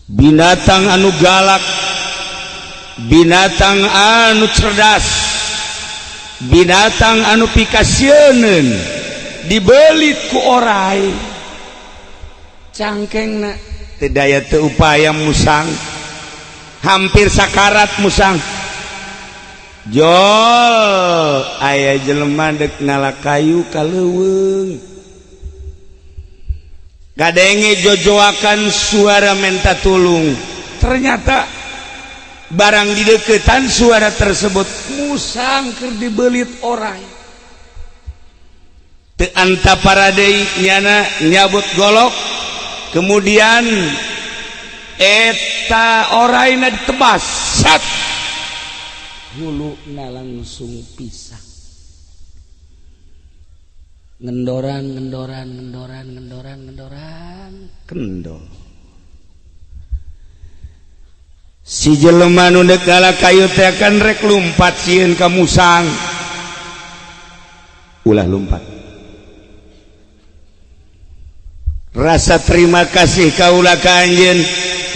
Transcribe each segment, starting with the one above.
binatang anu galak, binatang anu cerdas, binatang anu pikasieun dibelit ku orai cangkengna teu daya teu upaya musang hampir sakarat musang jol aya jelema dek ngalakayu kaleuweung gadenge jojoakan suara minta tulung ternyata barang di deketan suara tersebut musang keur dibelit orai teu anta paradeui nyana nyabut golok kemudian eta oraina ditebas sat huluna langsung pisah ngendoran kendor si jelema nu deuk kayu teh kan rek lumpat sieun ka musang ulah lumpat rasa terima kasih kaula ka anjeun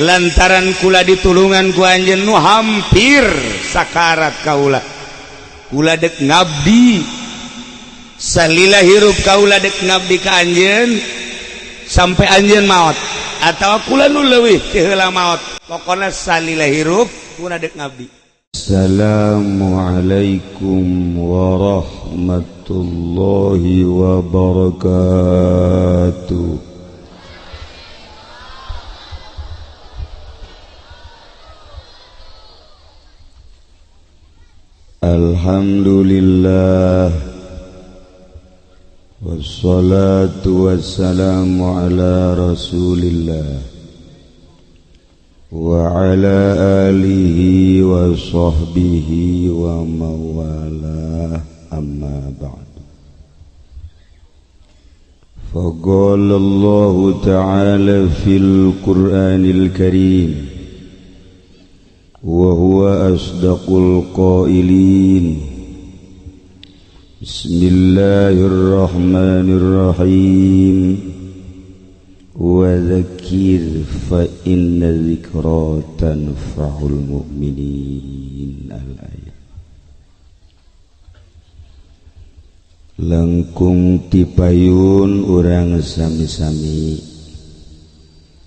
lantaran kula ditulungan ku anjeun nu hampir sakarat kaula dek ngabdi salila hirup kaula dek ngabdi ka anjeun sampai anjeun maot atawa kula nu leuwih ti heula maot pokona salila hirup kula dek ngabdi. Assalamualaikum warahmatullahi wabarakatuh. Alhamdulillah wassalatu wassalamu ala rasulillah wa ala alihi wa sahbihi wa mawalah amma ba'du faqala Allah ta'ala fil Qur'anil Karim wa huwa asdaqul qailin bismillahirrahmanirrahim wa dzakir fa inna dzikra tanfa'ul mu'minin al-ayat langkung tipayun urang sami-sami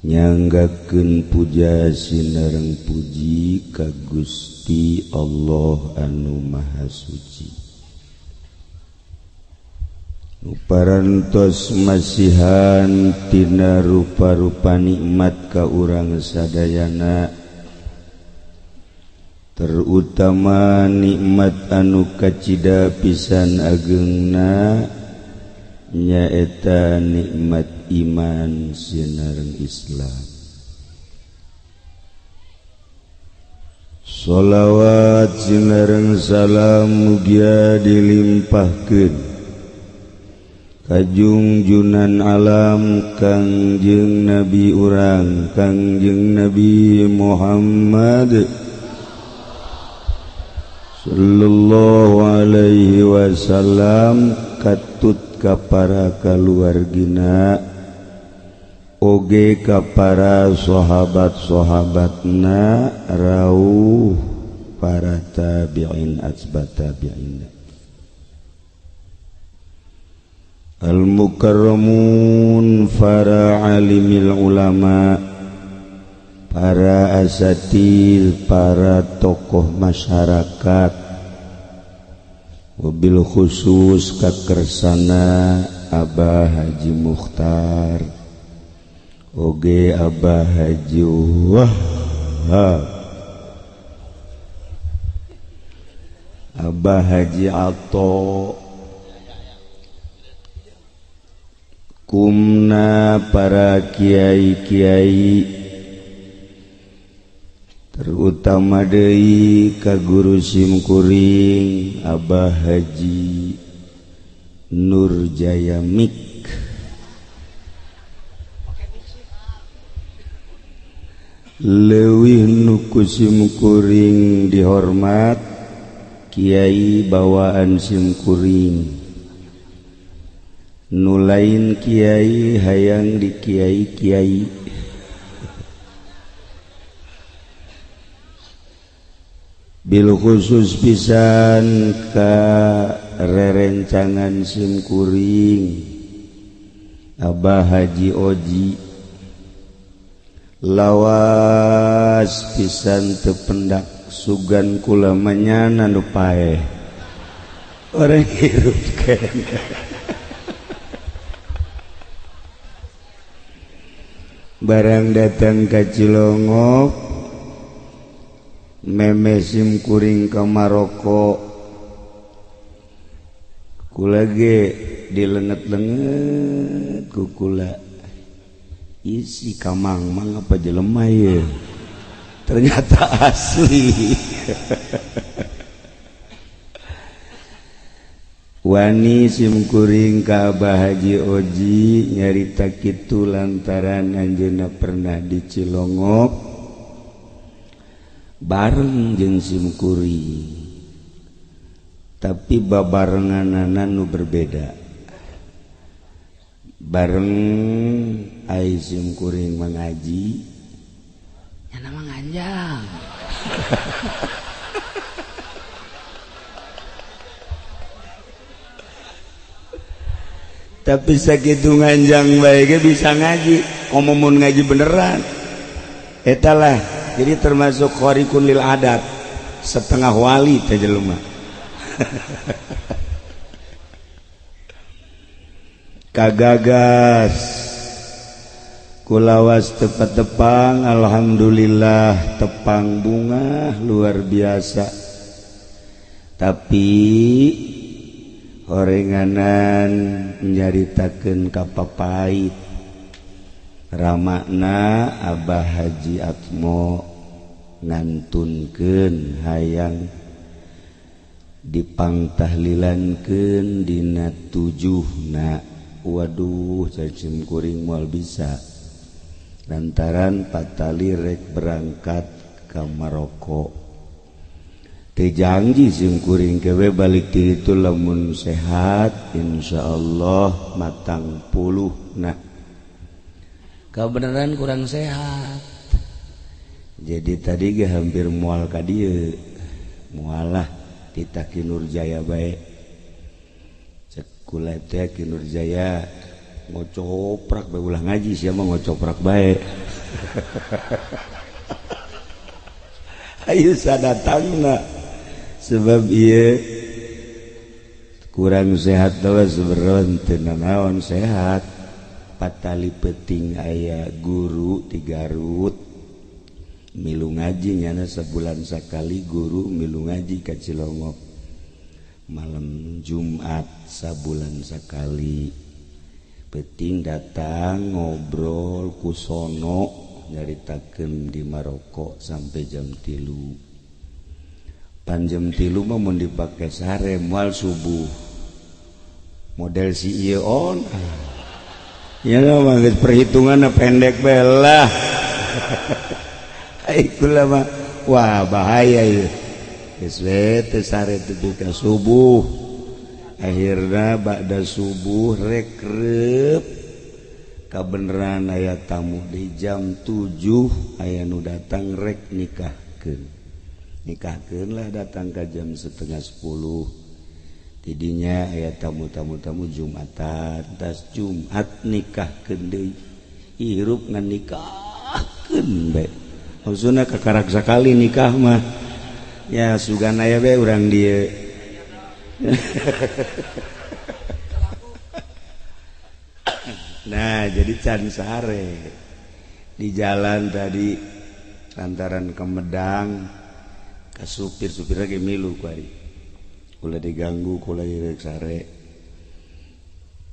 nyanggakeun puja sinareng puji ka Gusti Allah anu Maha Suci nu parantos masihan tina rupa-rupa nikmat ka urang sadayana terutama nikmat anu kacida pisan ageungna nyaeta nikmat iman sinareng Islam. Sholawat sinareng salam mugia dilimpahkeun ka junjunan alam Kangjeng Nabi urang Kangjeng Nabi Muhammad sallallahu alaihi wasallam katut ka para kaluargina oge ka para sahabat-sahabatna rawuh para tabi'in atsba tabi'in al-mukarramun para alimil ulama para asatid para tokoh masyarakat wabil khusus kakersana Abah Haji Mukhtar oge Abah Haji Wahab Abah Haji Ato kumna para kiai-kiai terutama deui ka guru simkuring Abah Haji Nur Jayamik leuwih nu ku simkuring dihormat Kiai bawaan simkuring nu lain kiai hayang di kiai-kiai bil khusus pisan ka rerencangan simkuring Abah Haji Oji lawas pisan tependak sugan kula manyana nu paeh orang hirup kene barang datang ka Cilongok meme sim kuring ka Maroko kula ge dilenget-lenget ku kula isi kamang mang apa jelema ye ternyata asli wani sim kuring ka Abah Haji Oji nyarita kitu lantaran anjeunna pernah di Cilongok bareng jeung sim kuring tapi babarenganana nu berbeda bareng ai sim kuring mengaji nya nama nganjang tapi sakitu nganjang bae ge bisa ngaji komo mun ngaji beneran eta lah jadi termasuk khariqun lil adat setengah wali teh jelema kagagas kulawas tepat-tepang alhamdulillah tepang bunga luar biasa tapi horenganan nyaritakeun kapapait ramakna Abah Haji Atmo ngantunkeun hayang dipangtahlilankeun dina 7na waduh cacing kuring moal bisa lantaran patali rek berangkat ka Maroko teu janji sim kuring kewe balik ti ditu lamun sehat insyaallah matang puluhna kebenaran kurang sehat jadi tadi ge hampir moal ka dieu moalah ti Ki Nurjaya bae cek kula teh Ki Nurjaya ngocoprak bae ulah ngaji sia mah ngocoprak bae ayo sadatangna sebab ieu kurang sehat dawa seberon teu naon sehat patali penting aya guru di Garut milu ngaji nyana sebulan sekali guru milu ngaji ka Cilongok malam Jumat sabulan sekali penting datang ngobrol kusono nyaritakeun di Maroko sampai jam 3 pan jam 3 mah mun dipake sare moal subuh model si ieu on ya mah perhitunganna pendek bae lah ai kula mah wah bahaya ieu geus we teu sare teu ka subuh akhirna ba'da subuh rek reup kabeneran aya tamu di jam 7 aya nu datang rek nikahkeun lah datang ka jam setengah 10 tidinya aya tamu Jumatan tas Jumat nikahkeun deui hirup ngan nikahkeun bae maksudna kakarak sakali nikah mah ya sugan aya bae urang dieu nah jadi can sare di jalan tadi lantaran ke Medang ka supir lagi milu ku ari kula diganggu kula irek sare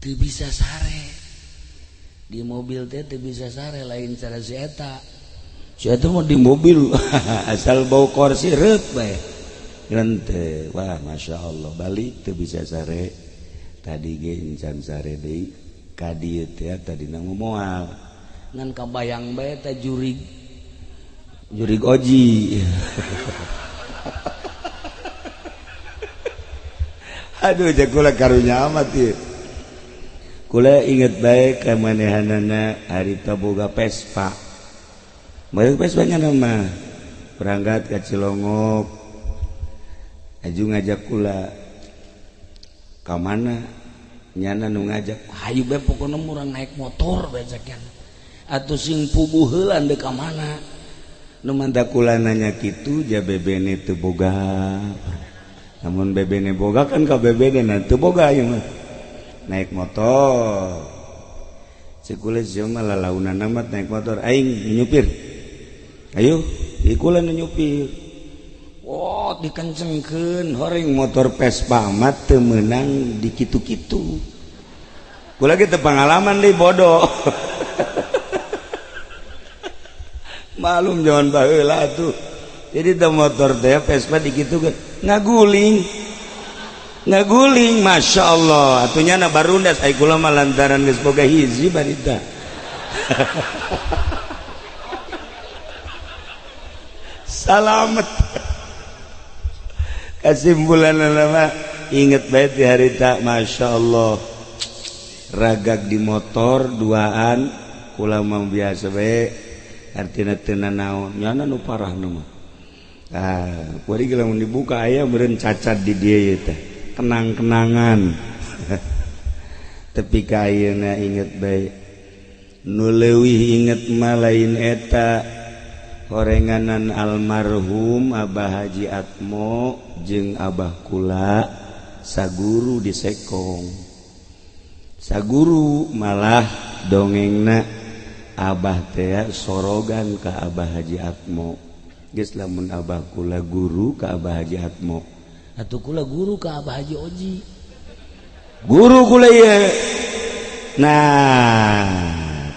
teu bisa sare di mobil teh teu bisa sare lain cara si eta mah di mobil asal bau kursi reup bae teu wah masyaallah balik teu bisa sare tadi ge encan sare deui ka dieu teh tadina moal ngan kabayang bae teh jurig oji aduh cek kula karunya amat ieu kula inget bae ka manehanana harita boga Vespa bae Vespa nya nama berangkat ka Cilongok aju ngajak kula ka mana nyana nu ngajak hayu bae pokona urang naik motor bae cekeun atuh sing pubuh heula teu ka mana nu manta kula nanya kitu ja bebene teu boga namun bebene boga kan ka bebene teu boga ieu mah naik motor cek kula sieu mah lalaunana mah naik motor aing nyupir ayo ieu kula nu nyupir. Oh dikencengkeun horeng motor Vespa mah teu meunang di kitu-kitu. Kula ge teu pangalaman deui bodoh. Malum zaman baheula atuh. Jadi teu motor teh Vespa di kitu ngaguling. Ngaguling masyaallah atunya na barundas ai kula mah lantaran geus boga hiji barita. Salamet. Kesimpulan nama inget baik di harita masya Allah ragak di motor duaan kula mah biasa baik artina tenan naon nyana nu parah nama kuari gila mun dibuka aya meureun cacat di dia ieu teh kenang-kenangan tapi ka ayeuna inget baik nu leuwih inget mah lain eta horenganan almarhum Abah Haji Atmo jeung Abah kula saguru di Sekong saguru malah dongengna Abah teh sorogan ka Abah Haji Atmo geus lamun Abah kula guru ka Abah Haji Atmo atuh kula guru ka Abah Haji Oji guru kula ieu nah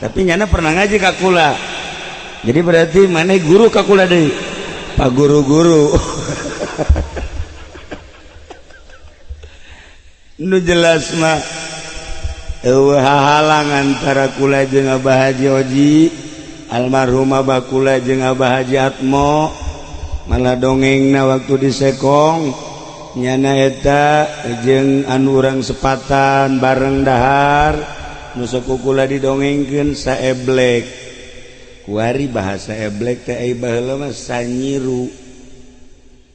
tapi nyana pernah ngaji ka kula jadi berarti mana guru ka kula deui pak guru-guru nu jelas mah eueuh hahalang antara kula jeung Abah Haji Oji almarhum Abah kula jeung Abah Haji Atmo malah dongengna waktu di Sekong nyana eta jeung anu urang sepatan bareng dahar nu saku kula didongengkeun saeblek kuari bahasa eblek teh ai baheula mah sanyiru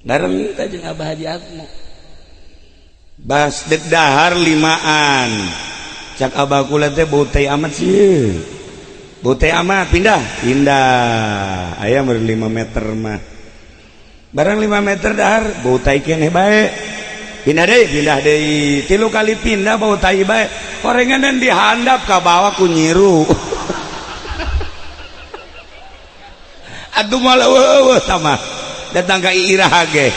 bareng teh jeung Abah Haji Atmo bas dek dahar limaan cak Abah kula teh bau teh amat sih bau teh amat pindah aya meur 5 meter mah barang 5 meter dahar bau tai keneh bae pindah deui 3 kali pindah bau tai bae horenganan dihandap ka bawah ku nyiru aduh malah eueuh sama datang ka Irah ge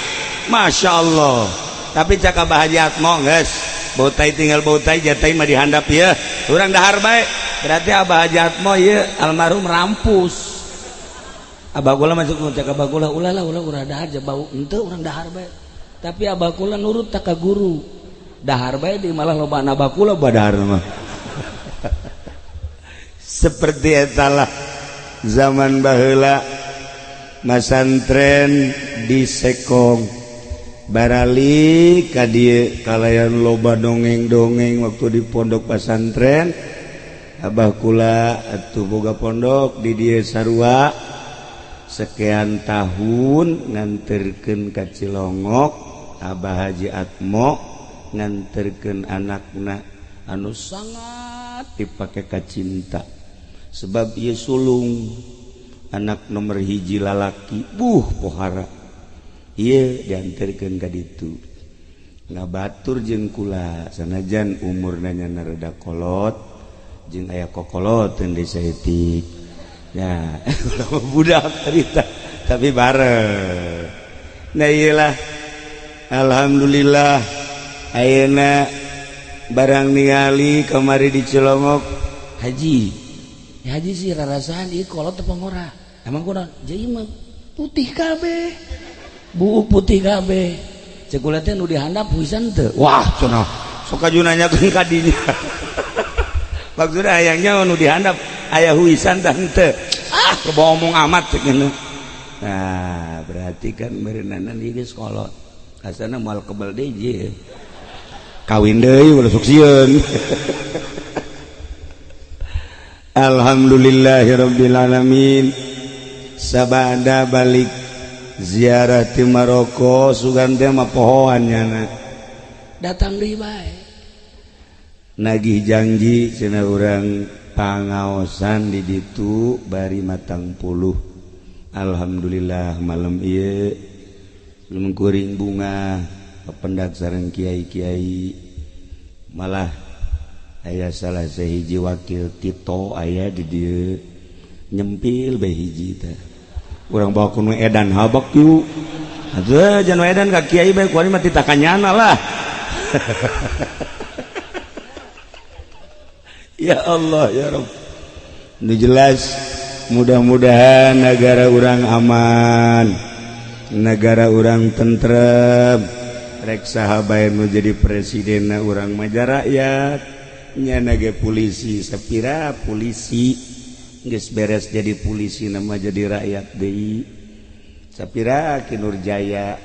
masya Allah tapi cak Abah Haji Atmo geus bautai tinggal bautai jatai mah dihandap ieu urang dahar bae berarti Abah Haji Atmo ieu almarhum rampus Abah kula masuk cak Abah kula ulah urang dahar ja bau henteu urang dahar bae tapi Abah kula nurut tak ka guru dahar bae di malah loba Abah kula badahar mah seperti etalah zaman baheula masantren di Sekong barali ka dieu kalayan loba dongeng-dongeng waktu di pondok pesantren Abah kula atuh boga pondok di dieu sarua sekian tahun nganterkeun ka Cilongok Abah Haji Atmo nganterkeun anakna anu sangat dipake ka cinta sebab ieu sulung anak nomor hiji lalaki pohara ieu dianterkeun ka ditu ngabatur jeung kula sanajan umurna nyana rada kolot jeung aya kokolot teu saeutik ya ulah budak harita tapi bareng nah iyalah alhamdulillah ayeuna barang ningali kamari di Cilongok haji sih rarasan ieu kolot teu pangora emang kunaon jadi mah putih kabeh buuk putih kabeh cek kula teh nu dihandap huisan teu wah cenah sok aju nanyakeun ka dinya maksudna hayangnya nu dihandap aya huisan tah henteu kebawa omong amat cek ngeunaut nah berarti kan meureunana ieu geus kolot asana moal kebal deui kawin deui ulah sok sieun alhamdulillahirabbil alamin sabada balik ziarah ti Maroko sugan teh mah pohoannya datang deui bae nagih janji cenah urang pangaosan di ditu bari matang puluh. Alhamdulillah malam ieu belum kuring bunga pendak sareng kiai-kiai malah aya salah sahiji wakil Tito aya di dieu nyempil bae hiji teh urang bawa kuno edan habak yuk atuh jangan edan ka kiai bae kuari mah titakanyana lah. Ya Allah ya Rabb nu jelas mudah-mudahan negara urang aman negara urang tentrem rek saha bae nu jadi presidenna urang mah rakyat nyana ge polisi sapira polisi geus beres jadi polisi nama jadi rakyat deui sapira Ki Nurjaya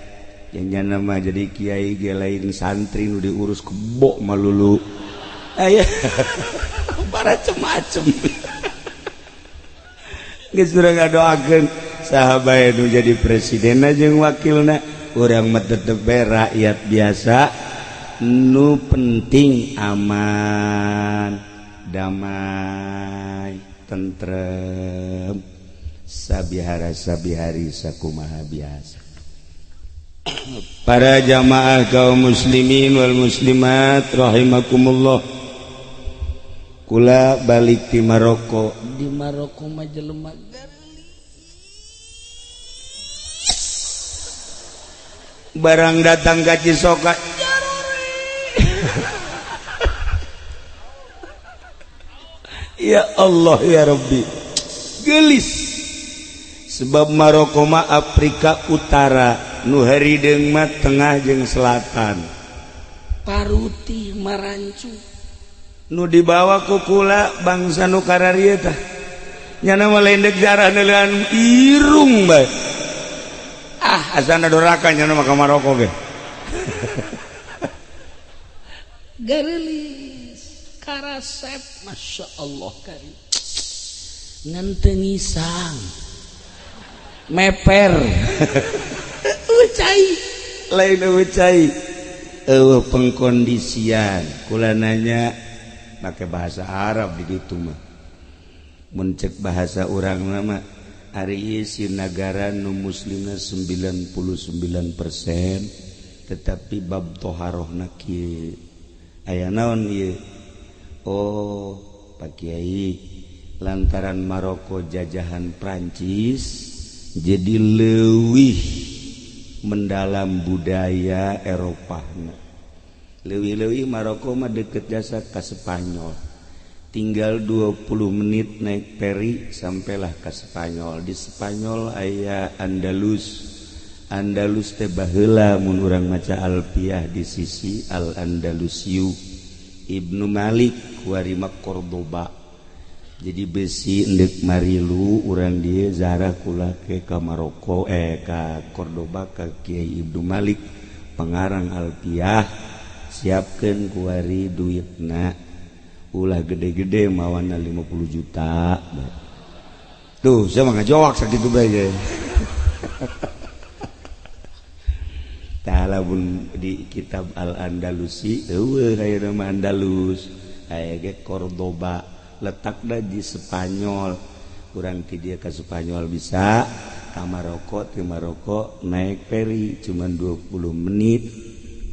yang nyana mah jadi kiai ge lain santri nu diurus kebo malulu aya macem-macem geus urang ngadoakeun saha bae nu jadi presidenna jeung wakilna urang mah tetep bae rakyat biasa nu penting aman damai tentrem sabihara sabihari sakumaha biasa. Para jamaah kaum muslimin wal muslimat rahimakumullah kula balik di Maroko mah jelema barang datang ka Cisoka ya Allah ya Rabbi gelis sebab Maroko mah Afrika Utara nu harideung mah tengah jeung selatan paruti marancu nu dibawa ku kula bangsa nu kararieu tah nyana mah lendek jarah neulean irung bae asana doraka nyana mah ka Maroko ge garelis karasep masya Allah karim ngan teu ngisang meper ucai lain ucai eueuh pengkondisian kula nanya make bahasa Arab di ditu mah mun cek bahasa urang mah ari ieu si nagara nu muslimna 99% tetapi bab toharohna kieu aya naon ieu oh Pak Kiai lantaran Maroko jajahan Prancis jadi leuwih mendalam budaya Eropah leuwih Maroko mah deket jasa ka Spanyol tinggal 20 menit naik feri sampailah ke Spanyol di Spanyol aya Andalus teh baheula mun urang maca Alfiah di sisi Al-Andalusiyu Ibnu Malik warima Cordoba jadi besi endek marilu urang dieu zarah kula ke ka Maroko ka Cordoba ka Kiai Ibnu Malik pengarang Alfiah siapkeun kuari duitna ulah gede-gede mawana 50 juta tuh saya mah ngajawak sakitu bae tah lamun di kitab Al-Andalusi eueuh aya nama Andalus aya ge Cordoba letakna di Spanyol urang ti dieu ka Spanyol bisa ka Maroko ti Maroko naik feri cuman 20 menit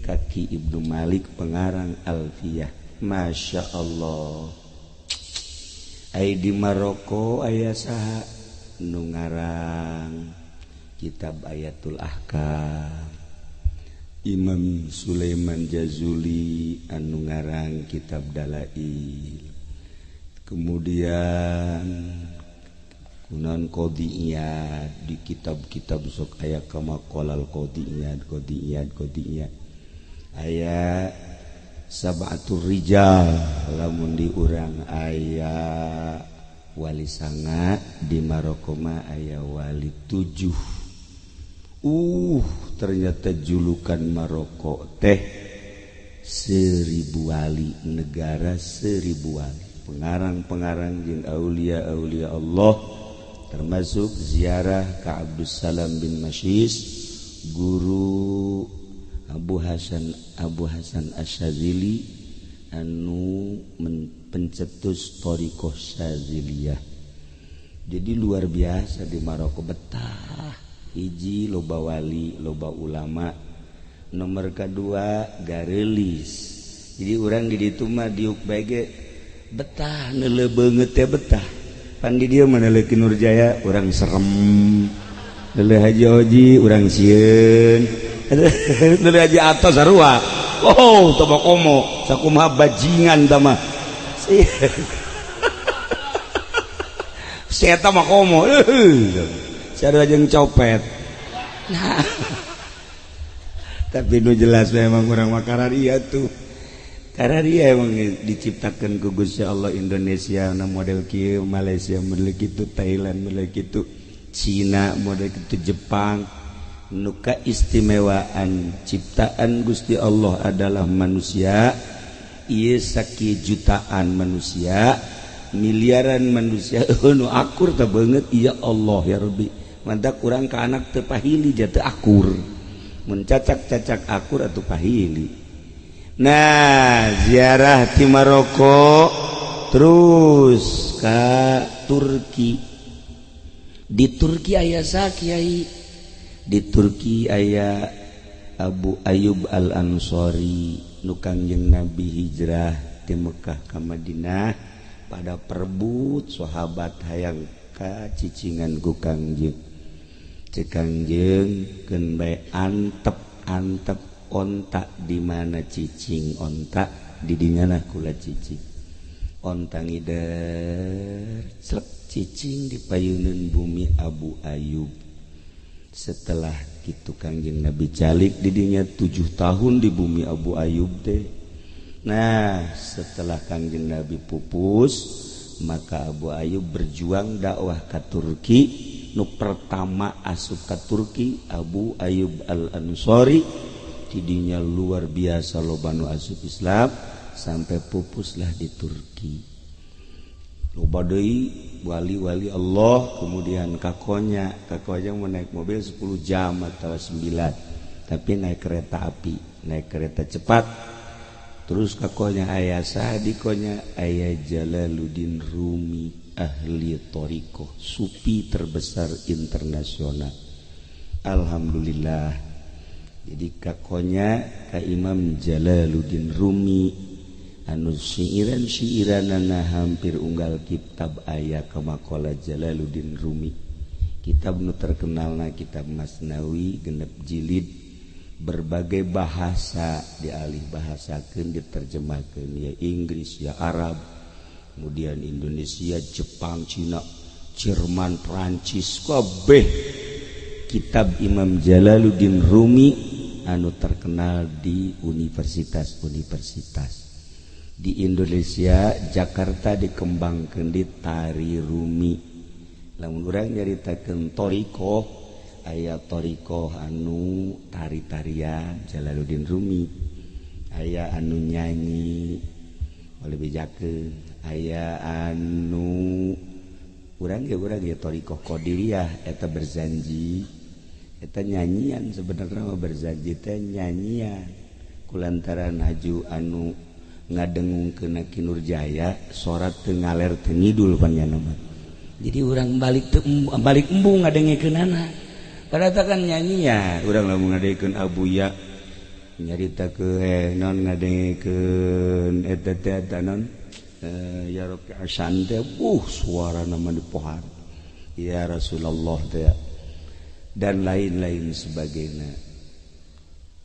kaki Ibnu Malik pengarang Alfiah Masya Allah aya di Maroko aya saha nu ngarang kitab Ayatul Ahkam Imam Sulaiman Jazuli anu ngarang kitab Dalail kemudian kunaon Qodiyat di kitab-kitab sok aya kama qolal Qodiyat aya Sab'atur Rijal lamun di urang aya wali sanga di Maroko mah aya wali 7 ternyata julukan Maroko teh 1000 wali negara 1000 wali pengarang-pengarang jeung aulia-aulia Allah termasuk ziarah ke Abdus Salam bin Masyis, guru Abu Hasan Asyadzili anu pencetus thariqah Syadziliyah. Jadi luar biasa di Maroko, betah hiji loba wali loba ulama, nomor kedua garelis. Jadi orang di ditu mah diuk bae betah neuleuh beungeut teh betah. Pan di dieu mah neuleuh Ki Nurjaya urang serem, neuleuh Haji Oji urang sieun, neuleuh Haji Atos sarua oh teu komo sakumaha bajingan tah mah si eta mah komo sarua jeung copet. Nah tapi nu jelas memang urang mah kararia tuh. Karena dia emang diciptakan ku Gusti Allah. Indonesia na model kieu, Malaysia model kitu, Thailand model kitu, Cina model kitu, Jepang. Nu kaistimewaan ciptaan Gusti Allah adalah manusia. Ieu sakieu jutaan manusia, miliaran manusia nu akur teh beungeut ya Allah ya Rabbi. Mantap urang ka anak teu pahili ja teu akur. Mun cacak-cacak akur atuh pahili. Nah, ziarah di Maroko terus ke Turki. Di Turki aya sa kiai? Di Turki aya Abu Ayyub Al-Ansari nu Kangjeng Nabi hijrah ti Mekah ka Madinah pada perebut sahabat hayang ka cicingan ku Kangjeng. Cek Kangjeng keun bae antep onta di mana cicing onta di dinyana kula cicing onta ngider celek cicing di payuneun bumi Abu Ayyub. Setelah kitu Kangjeng Nabi calik di dinya 7 tahun di bumi Abu Ayyub teh. Nah setelah Kangjeng Nabi pupus maka Abu Ayyub berjuang dakwah ke Turki. Nu pertama asup ke Turki Abu Ayyub Al-Ansari. Tidinya luar biasa loba nu asup Islam sampai pupuslah di Turki. Loba deui wali-wali Allah, kemudian kakonya mau naik mobil 10 jam atau 9, tapi naik kereta api, naik kereta cepat. Terus kakonya aya sadikonya aya Jalaluddin Rumi, ahli thariqah, sufi terbesar internasional. Alhamdulillah. Jadi kakonya ka Imam Jalaluddin Rumi anu siiran-siiranana hampir unggal kitab aya ka maqala Jalaluddin Rumi. Kitab nu terkenalna kitab Masnawi genep jilid, berbagai bahasa dialih bahasakeun diterjemahkeun, ya Inggris ya Arab, kemudian Indonesia, Jepang, Cina, Jerman, Prancis, kabeh kitab Imam Jalaluddin Rumi anu terkenal di universitas-universitas di Indonesia. Jakarta dikembangkeun di tari Rumi. Lamun urang nyaritakeun thariqah aya thariqah anu tari-tarian Jalaluddin Rumi, aya anu nyanyi oleh bejakeun, aya anu urang ge thariqah qadiriyah eta berzanji. Eta nyanyian sebenarnya mah berzanji teh nyanyian kulantaran haju anu ngadengungkeun Ki Nurjaya sorat teu ngaler teu ngidul panjana mah. Jadi urang balik embung ngadengikeunana. Padahal kan nyanyian, urang lamun ngadengikeun Abuya nyaritakeun non ngadengikeun eta teh non ya Rabbi asan teh suarana mah dipohar. Ya Rasulullah teh dan lain-lain sebagainya.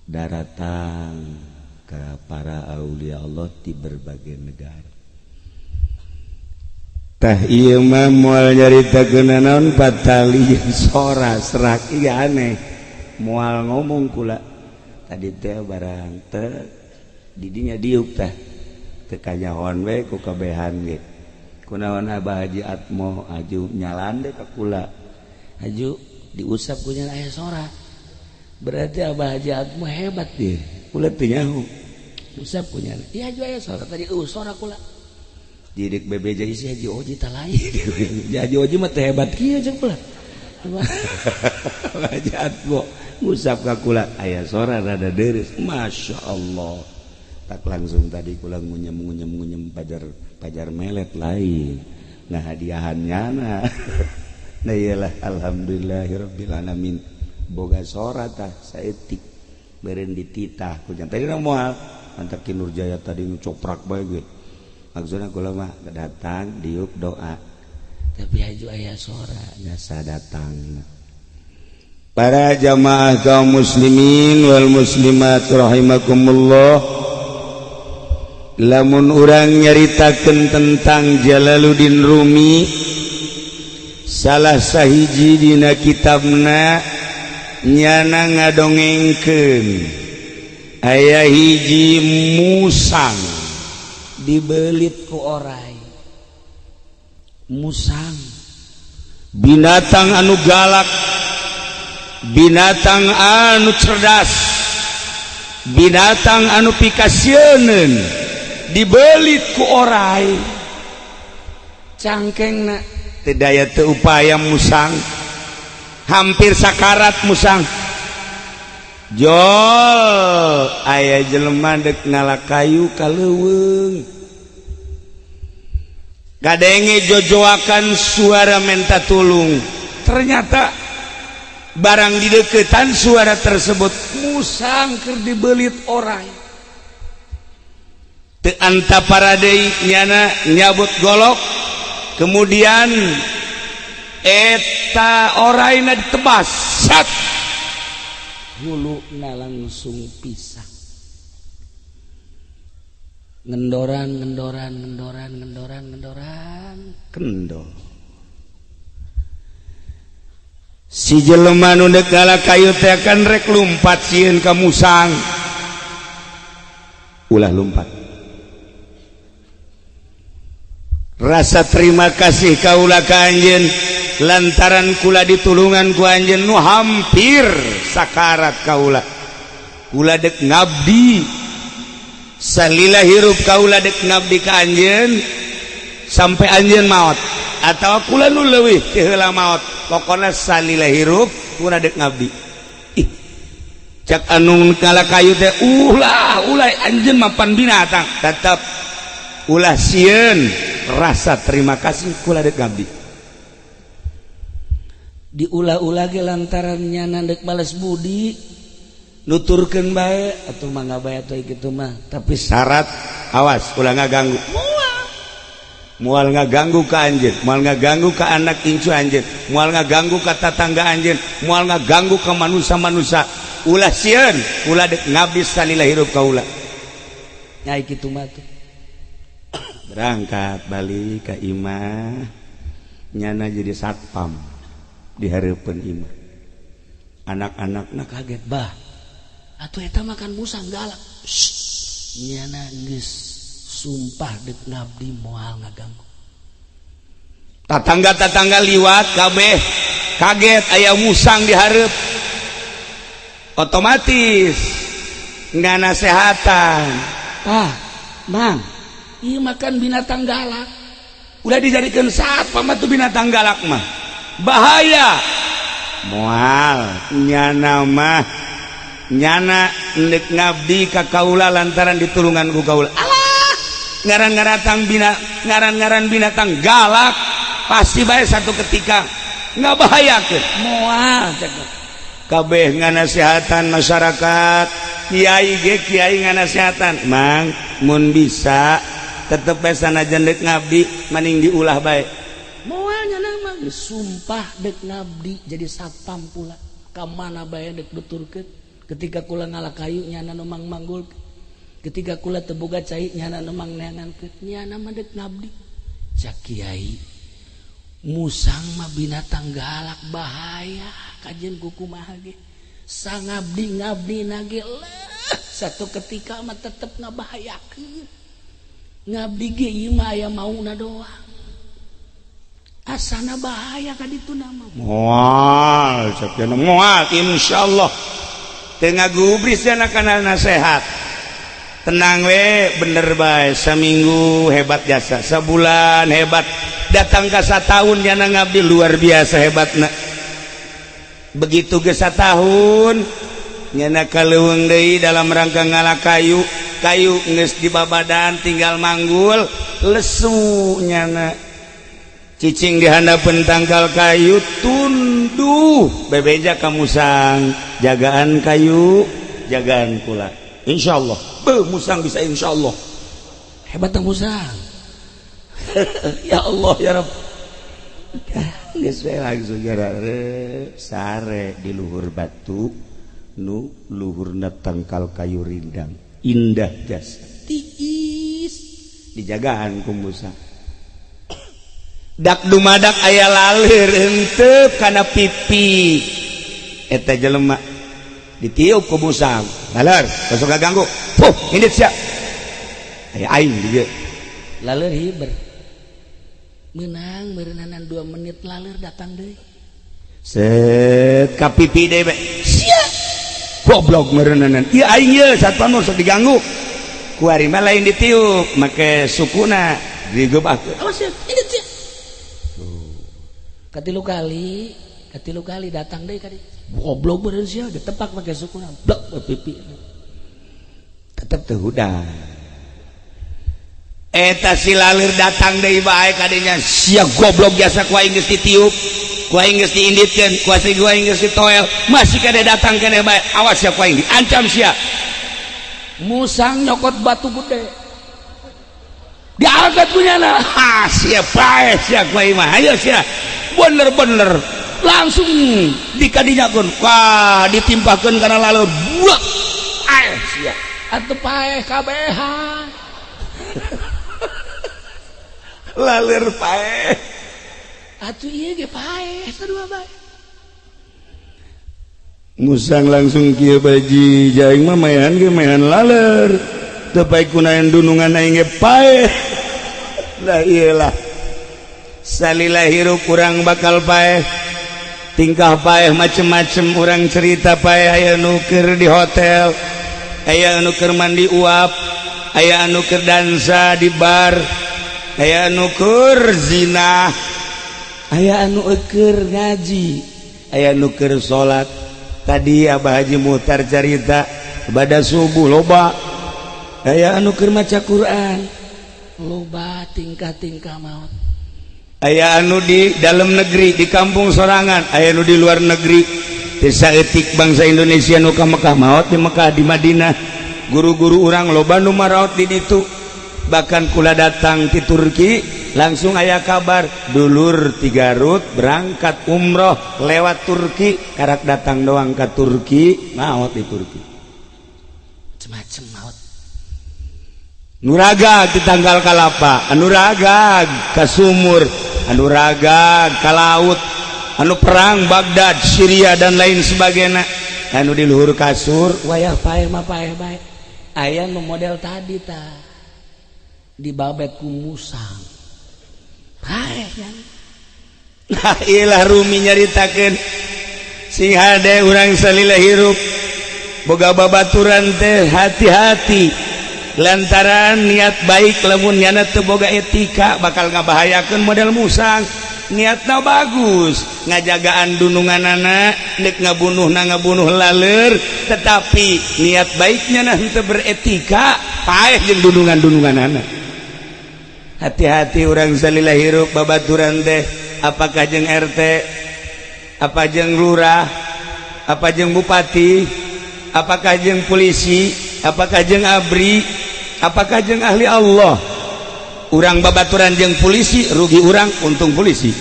Datang ke para aulia Allah di berbagai negara. Tah ieu mah moal nyaritakeun naon patali sora serak ieu aneh. Moal ngomong kula tadi teh barang teh di dinya diuk teh teu kanyahoan we ku kabehan ge. Kunaon Abah Haji Atmo aju nyalan deh ka kula. Aju diusap punya aya sora. Berarti Abah Haji Atmo hebat deh. Kula teu nyaho. Usap punya. Iya aju aya sora tadi sora kula. Didik BBJ si Haji Oji tak lain. Haji Oji mah teh hebat kieu cek pula. Jahat bo ngusap ka kula aya sora rada deres. Masya Allah. Tak langsung tadi kula ngunyem pajar melet lain. Nah hadiahannya nah. Nah iyalah alhamdulillahirabbil alamin. Boga sora tah saeutik beren dititah ku tadi moal mantap Ki Nurjaya tadi ngcoprak bae ge. Maksudna kula mah datang diuk doa. Tapi haju aya sora biasa datang. Para jamaah kaum muslimin wal muslimat rahimakumullah, lamun urang nyaritakeun tentang Jalaluddin Rumi, salah sahiji dina kitabna nyana ngadongengkeun aya hiji musang dibelit ku orai. Musang binatang anu galak, binatang anu cerdas, binatang anu pikasieun dibelit ku orai. Cangkengna teu daya teu upaya musang, hampir sakarat musang. Jol aya jelema dek ngalakayu ka leuweung, kadenge jojoakan suara minta tulung. Ternyata barang di deketan suara tersebut musang keur dibelit orai. Teu anta paradeui nyana nyabut golok, kemudian eta oraina ditebas sat, huluna langsung pisah. Ngendoran kendor. Si jelema nu deuk ngalakayu teh kan rek lumpat sieun ka musang. Ulah lumpat. Rasa terima kasih kaula ka anjeun lantaran kula ditulungan ku anjeun nu hampir sakarat kaula. Kula deuk ngabdi salila hirup kaula dek ngabdi ka anjeun sampai anjeun maot atawa kula nu leuwih ti heula maot, pokona salila hirup kula dek ngabdi. Ih cak anu ngalakayu teh ulah anjeun mapan binatang tetep ulah sieun rasa terima kasih kula dek ngabdi. Diulah-ulah ge lantaran nyana dek balas budi, nuturkeun bae atuh mangga bae atuh kitu mah, tapi syarat awas ulah ngaganggu. Moal ngaganggu ka anjeun, moal ngaganggu ka anak incu anjeun, moal ngaganggu ka tatangga anjeun, moal ngaganggu ka manusia-manusia. Ulah sieun, ulah dek ngabdi salila hirup ka ulah. Nyai kitu mah tuh. Berangkat balik ka imah, nyana jadi satpam di hareupeun imah. Anak-anakna kaget, bah atuh eta makan musang galak. Nyana geus sumpah dek ngabdi moal ngaganggu. Tatangga-tatangga liwat kabeh kaget aya musang di hareup. Otomatis nganasehatan. Ah, Mang, ieu makan binatang galak. Udah dijadikeun satpam atuh binatang galak mah. Bahaya. Moal nyana mah nyana ndek ngabdi ka kaula lantaran ditulungan ku kaula. Alah, ngaran-ngaran binatang galak pasti bae satu ketika ngabahayakeun. Moal kabeh nganasehatan masyarakat, kiai nganasehatan, Mang mun bisa tetep bae sanajan dek ngabdi maning diulah bae. Moal nyana mah sumpah dek ngabdi jadi satpam pula. Ka mana bae dek nuturkeun. Ketika kula ngalakayu nyana nu manggul, ketika kula teu boga cai nyana nu neangankeun, nyana mah deuk ngabdi. Cak kiai, musang mah binatang galak bahaya, kajen kukumaha ge. Sangabdi nage satu ketika mah tetep ngabahayakeun. Ngabdi ge ieu mah aya mauna doang. Asana bahaya ka ditu nama. Moal, cak moal insyaallah. Tengah gubris dan akan nasihat. tenang we bener bae seminggu hebat jasa sebulan hebat datang ke satahun nyana ngabdi luar biasa hebatna begitu ge satahun nyana kaleuweung deui dalam rangka ngalah kayu geus dibabadan tinggal manggul lesu nyana cicing di handapeun tangkal kayu tunduh bebeja ka musang jagaan kayu jagaan kula insyaallah musang bisa insyaallah hebat tang musang ya Allah ya Rabb geus we langsung gara sare di luhur batu nu luhurna tangkal kayu rindang indah jasa tiis dijagaan ku musang dak dumadak aya lalir henteu kana pipi eta jelema ditiup ku musang laler besok ganggu puh indit sia aya aing dieu laler hiber menang meureunanan 2 menit laler datang deui set ka pipi deui sia goblok meureunanan ieu aing ieu satpam sok diganggu ku ari mah lain ditiup make sukuna digebahkeun awas sia indit sia katilu kali datang deui ka dieu goblok bener sia ditepak pakai sukuna blok pipi tetep teu hudang eta si lalir datang deui bae ka dinya sia goblok jasa ku aing geus ditiup ku aing geus diinditkeun ku aing geus ditoel masih kade datang keneh bae awas sia ku aing diancam sia musang nyokot batu gede diangkat punyana sia bae sia ku aing mah ayo sia bener-bener langsung dikadinyakeun wah ditimpakeun kana lalu buak sia atuh paeh kabehan lalir paeh atuh ieu ge paeh sadua bae musang langsung kieu baji jaing mah maehan ge maehan laler teu paeh kunaon dunungan aing ge paeh lah iyalah salila hirup urang bakal paeh tingkah paeh macem-macem orang cerita paeh aya nu keur di hotel aya anu keur mandi uap aya anu keur dansa di bar aya anu keur zina aya anu keur ngaji aya anu keur salat tadi Abah Haji Muhtar cerita ibadah subuh loba aya anu keur maca Quran loba tingkah-tingkah maot aya anu di dalam negeri di kampung sorangan aya anu di luar negeri desa etik bangsa Indonesia nu ka Mekah maot di Mekah di Madinah guru-guru urang loba nu maraot di ditu bahkan kula datang di Turki langsung aya kabar dulur ti Garut berangkat umroh lewat Turki karak datang doang ke Turki maot di Turki macam-macam maot nuraga di tanggal kalapa anu raga ka sumur anu raga ka laut anu perang Baghdad Syria dan lain sebagainya anu di luhur kasur wayah paeh mah paeh bae aya nu model tadi tah dibabet ku musang paeh kan nah ilah Rumi nyaritakeun sing hade urang salila hirup boga babaturan teh hati-hati lantaran niat baik lamun nyana teu boga etika bakal ngabahayakeun model musang niatna bagus ngajagaan dununganana nek ngabunuh laler tetapi niat baiknya nah teu beretika paeh jeung dunungan-dununganana hati-hati urang salila hirup babaturan teh apakah jeung RT apa jeung lurah apa jeung bupati apakah jeung polisi apakah jeung abri apakah jeung ahli Allah urang babaturan jeung polisi rugi urang untung polisi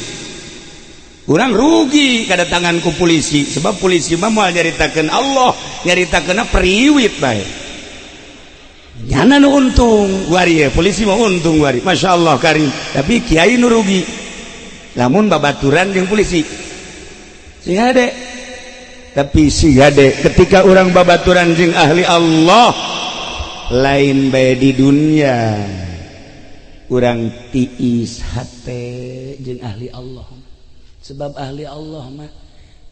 urang rugi kadatangan ku polisi sebab polisi mah moal nyaritakeun Allah nyaritakeunna periwit bae nyana nu untung wari polisi mah untung wari masyaallah karim tapi kiai nu rugi lamun babaturan jeung polisi sing hade tapi si hade ketika urang babaturan jeung ahli Allah lain bae di dunia urang tiis hate jeung ahli Allah sebab ahli Allah mah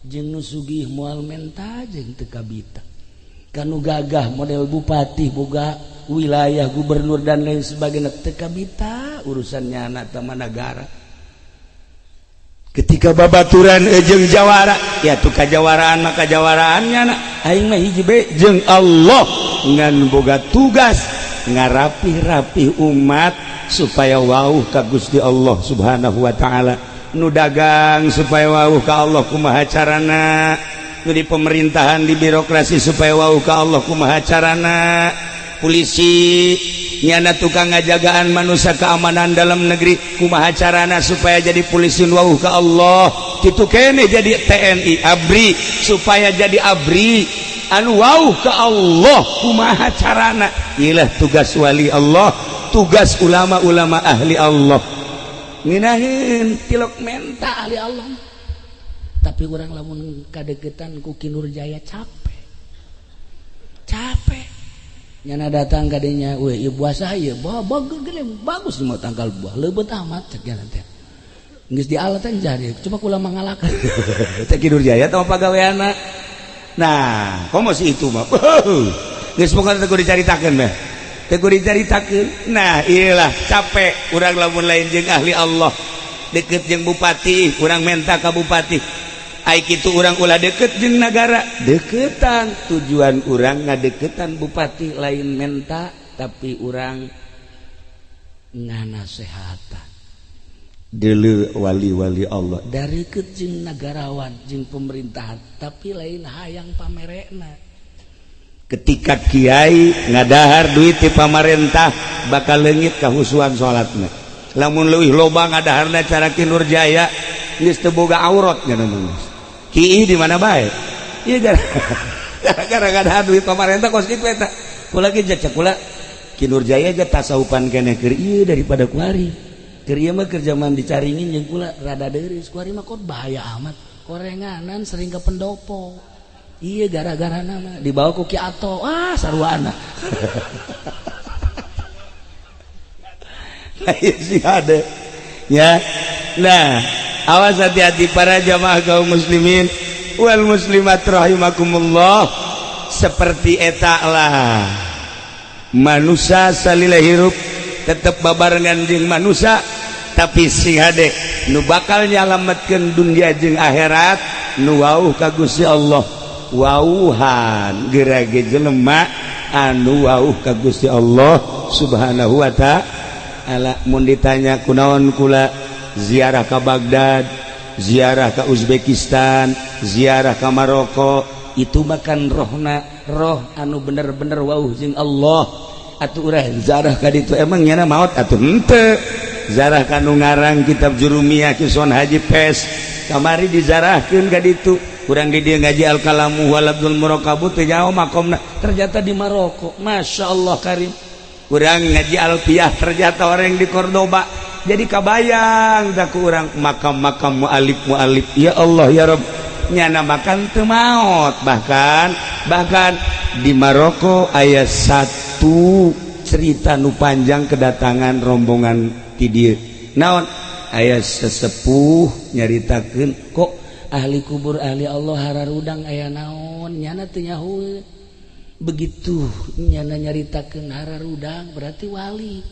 jeung nu sugih moal menta jeung teu kabita kanu gagah model bupati boga wilayah gubernur dan lain sebagainya teka bita urusannya anak taman negara ketika babaturan jeung jawara ya tuh kajawaraan maka jawaraannya anak aing mah hiji bae jeung Allah ngan boga tugas ngarapi-rapi umat supaya wauh ka Gusti Allah Subhanahu wa taala nu dagang supaya wauh ka Allah kumaha carana nu di pemerintahan di birokrasi supaya wauh ka Allah kumaha carana polisi nyana tukang ngajagaan manusia keamanan dalam negeri kumaha carana supaya jadi polisi wauh ka Allah kitu kene jadi TNI ABRI supaya jadi ABRI anu wauh ka Allah kumaha carana ilah tugas wali Allah tugas ulama-ulama ahli Allah nginahin tilok menta ahli Allah tapi orang lamun kadegetan ku Kinur Jaya capek nyana datang kadenya we ieu puasa ieu bagus mau tanggal buah leubet amat cek jalan teh geus di alat teh jadi coba kula mangalakeun teh Kinur Jaya teh pagaweana nah komo si itu mah geus pokona teh dicaritakeun mah teh dicaritakeun nah iyalah capek urang lamun lain jeung ahli Allah deket jeung bupati urang menta ka bupati ai kitu urang ulah deket jeung negara deketan tujuan urang ngadeketan bupati lain menta tapi urang nganasehatan deuleu wali-wali Allah dari jeung negarawan jeung pemerintahan tapi lain hayang pamerena ketika kiai ngadahar duit ti pamarentah bakal leungit kahusuan salatna lamun leuwih loba ngadaharna cara Kinur Jaya geus teu boga aurat nya nulis kieu di mana bae ieu gara-gara ngadahar duit pamarentah kos kitu eta kula ge cek kula Kinur Jaya ge tasawupan keneh keur ieu daripada kuari keur ieu mah keur zaman dicaringin jeung kula rada deureus kuari mah kok bahaya amat korenganan sering ke pendopo iya gara-gara nama dibawa ku Ki Ato sarwana nah iya sih ada ya nah awas hati-hati para jamaah kaum muslimin wal muslimat rahimakumullah seperti eta lah manusia salila hirup tetap babarengan jeung manusia tapi sing hade nu bakal nyalametkeun dunia jeung akhirat nu wauh ka Gusti Allah wauhan gerage jelema anu wauh ka Gusti Allah Subhanahu wa taala mun ditanya kunaon kula ziarah ka Baghdad ziarah ka Uzbekistan ziarah ka Maroko itu makan roh anu bener-bener wauh jeung Allah atuh urang ziarah ka ditu emang nyana maot atuh henteu ziarah ka nu ngarang kitab Jurumiyah Kison Haji Pes kamari dizarahkeun ka ditu kurang di dia ngaji Al-Kalamu Walabdul Murakabu teh jauh makomna ternyata di Maroko Masya Allah karim kurang ngaji Alfiyah ternyata orang di Cordoba jadi kabayang dah kurang makam-makam mu'alif ya Allah ya Rabb nyana makan teu maot bahkan di Maroko aya satu cerita nu panjang kedatangan rombongan ti dieu naon aya sesepuh nyaritakeun kok ahli kubur ahli Allah hararudang aya naon nyana teu nyaho begitu nyana nyaritakeun hararudang berarti wali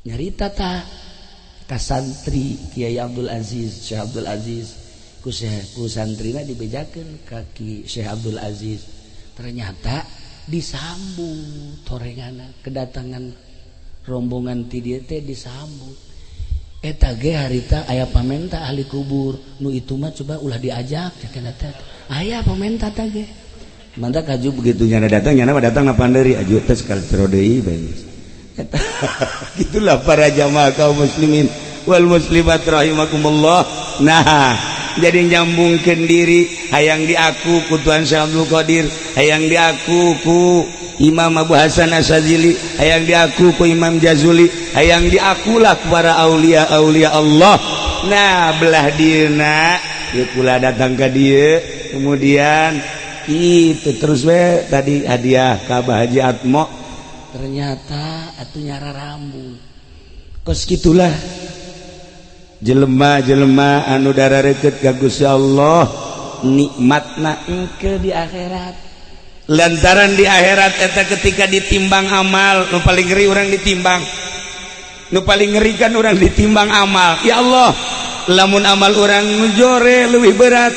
nyarita ka santri Kiai Abdul Aziz Syekh Abdul Aziz ku santrina dibejakeun ka Syekh Abdul Aziz ternyata disambut torengana kedatangan rombongan ti dieu teh disambut eta ge harita aya pamenta ahli kubur nu itu mah coba ulah diajak cenah teh aya pamenta teh ge mantap aju begitu nyana datang na panderi aju teh sekali terodei bae eta gitulah para jamaah kaum muslimin wal muslimat rahimakumullah nah jadi nyambungkeun diri hayang diaku ku Tuan Syekh Abdul Qadir hayang diaku ku Imam Abu Hasan Asyadzili hayang diaku ku Imam Jazuli hayang diakulah para aulia-aulia Allah nah belah dieuna ieu kula datang ka dieu kemudian itu terus we tadi hadiah ka Abah Haji Atmo ternyata atuh nyara rambut kos gitulah jelema-jelema anu darareukeut ka Gusti Allah nikmatna engke di akhirat lantaran di akhirat eta ketika ditimbang amal nu paling ngeri orang ditimbang, nu paling ngerikan orang ditimbang amal. Ya Allah, lamun amal orang ngejore lebih berat,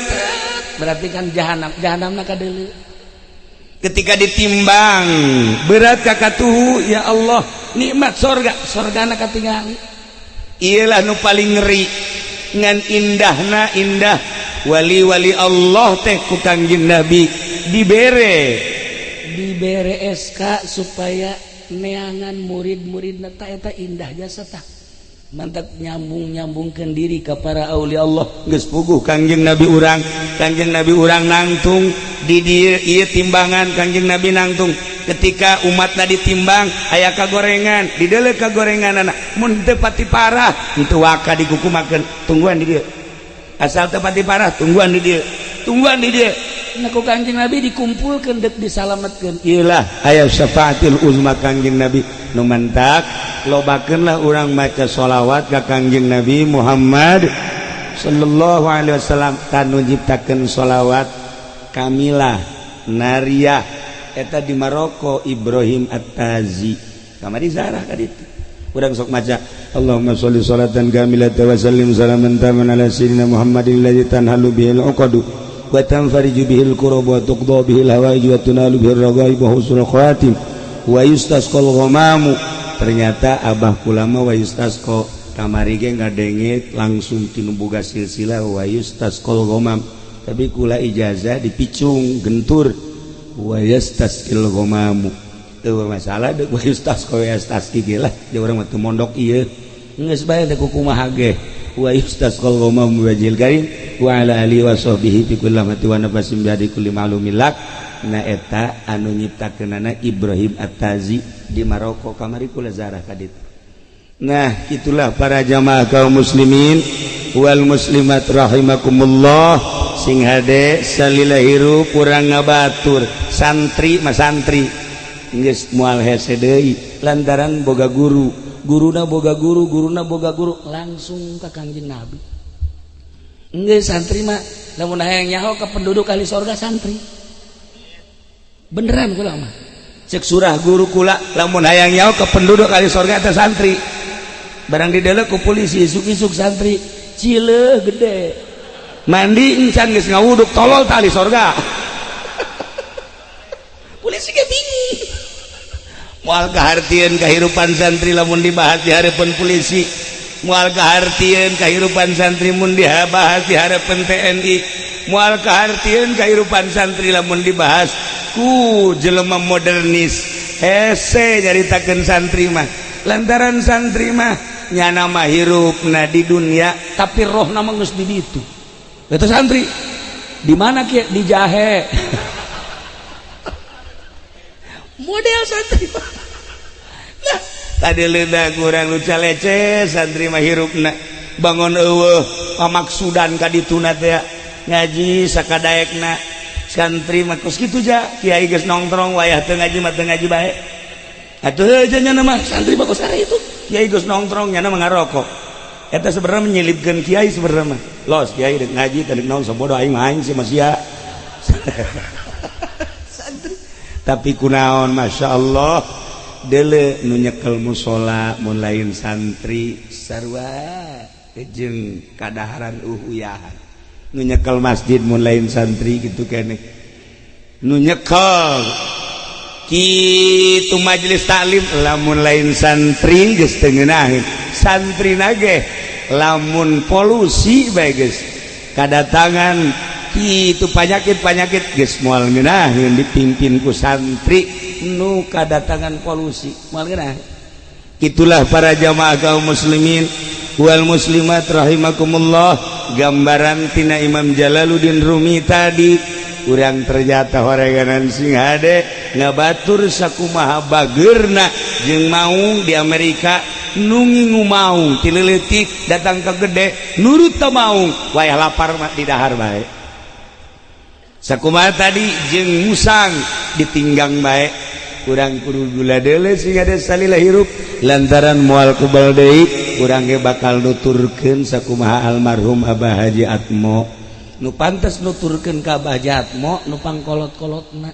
berarti kan jahanamna kadeuleu. ketika ditimbang berat kakatuhu, ya Allah nikmat sorgana katingali. Iyalah nu paling ngeri ngan indahna indah wali-wali Allah teh ku Kangjeng Nabi dibere SK supaya neangan murid-muridna ta eta indah jasa tah mantap nyambungkeun diri ka para aulia Allah. Geus puguh Kangjeng Nabi urang nangtung di dieu ieu timbangan. Kangjeng Nabi nangtung ketika umatna ditimbang aya kagorengan dideuleu kagorenganna mun teu pati parah henteu waka dikukumakeun tungguan di dieu, asal teu pati parah tungguan di dieu nah ku Kangjeng Nabi dikumpulkeun dek disalametkeun. Iyalah aya syafaatil uzma Kangjeng Nabi nu mantak lobakeunlah urang maca sholawat ka Kangjeng Nabi Muhammad sallallahu alaihi wasallam. Tanu nyiptakeun sholawat kamilah nariyah eta di Maroko Ibrahim At-Tazi kamari zarah ka ditu. Urang sok maca Allahumma sholli sholatan kamilatan wa sallim salaman taman ala sayyidina Muhammadin alladzi tanhalu bihil uqadu wa tanfariju bihil kurab wa tuqda bihil hawaij wa tunalu bihir raghaib wa husnul khawatim wa yustasqal ghamamu. Ternyata abah kulama wa yustasqa kamari ge ngadenge langsung tinu boga silsilah wa yustasqal ghamam, tapi kula ijazah dipicung gentur wa yastasqil ghamamu. Teu masalah deuk wa yustasqa wa yastasqi ge lah di urang mah teu mondok ieu geus bae teh kumaha ge wa yustasqal ghamam wajil karim wa ala alihi wa sahbihi fi kulli mati wa nafasim bi hadi kulli ma'lumilak. Na eta anu nyiptakeunana Ibrahim At-Tazi di Maroko kamari kula zarah ka ditu. Nah itulah para jamaah kaum muslimin wal muslimat rahimakumullah sing hade salila hirup urang ngabatur santri mah santri geus moal hese deui lantaran boga guruna boga guru langsung ka Kangjeng Nabi. Geus santri mah lamun hayang nyaho ka penduduk ahli sorga santri beneran kula mah cek surah guru kula lamun hayang nyaho ka penduduk ahli sorga eta santri barang didelek ku polisi isuk-isuk santri cileuh gede mandi encan geus ngawuduk tolol tali sorga polisi ge bingung moal kahartieun kahirupan santri lamun dibahas di hareupeun polisi, moal kahartieun kahirupan santri mun dibahas di hareupeun TNI, moal kahartieun kahirupan santri lamun dibahas ku jelema modernis hese nyaritakeun santri mah lantaran santri mah nyana mah hirupna di dunia tapi rohna mah geus di ditu. Eta santri di mana kieu di Jahe model santri mah nah tadi leunah kurang nu calece santri mah hirupna bangun eueuh pamaksudan ka dituna teh ngaji sakadaekna santri mah kos kitu ja kiai geus nongkrong wayah teu ngaji mah teu ngaji bae atuh aja nyana mah santri mah kos ari itu kiai geus nongkrong nyana mah ngarokok eta sebenarnya menyelipkeun kiai sebenarnya mah los kiai deuk ngaji teh deuk naon sabodo aing mah aing si masia santri tapi kunaon masyaallah deuleu nu nyekel mushola mun lain santri sarua jeung kadaharan uhuyahan nu nyekel masjid mun lain santri gitu keneh nu nyekel kitu majelis taklim lamun lain santri geus teu ngeunaheun santrina ge lamun polusi bae geus kadatangan kitu panyakit geus moal ngeunaheun dipimpin ku santri nu kadatangan polusi moal ngeunaheun. Itulah para jamaah kaum muslimin wal muslimat rahimakumullah gambaran tina Imam Jalaluddin Rumi tadi urang ternyata horeganan sing hade ngabatur sakumaha bageurna jeung maung di Amerika nu ngingu maung ti leutik datang ka gede nurut teu maung wayah lapar mah di dahar bae sakumaha tadi jeung musang ditinggang bae urang kudu gula deuleu sing hade salila hirup lantaran moal kebal deui urang ge bakal nuturkeun sakumaha almarhum Abah Haji Atmo nu pantes nuturkeun ka Abah Haji Atmo nu pangkolot-kolotna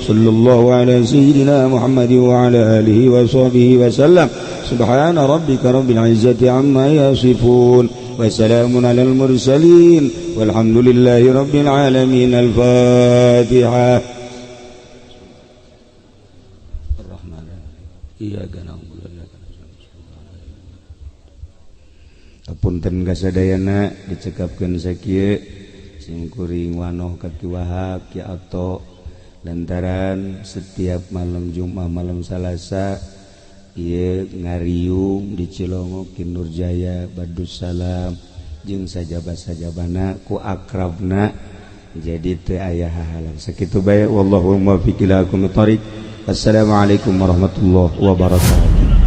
sallallahu ala sayyidina Muhammad wa ala alihi wa sahbihi wa sallam. Subhana rabbika rabbil izzati amma yasifun wa salamun alal mursalin walhamdulillahi rabbil alamin. Al-Fatihah. Iyyaka na'budu wa iyyaka nasta'in. Punten kasadayana dicekapkeun sakieu sing kuring wanoh ka Ki Wahab Ki Ato lantaran setiap malam Jumat malam Salasa ieu ngariung di Cilongo Ki Nurjaya Badus Salam jeung sajabah-sajabana ku akrabna jadi teu aya hahalang sakitu bae wallahu muwaffiq ila aqwamit thoriq. Assalamualaikum warahmatullahi wabarakatuh.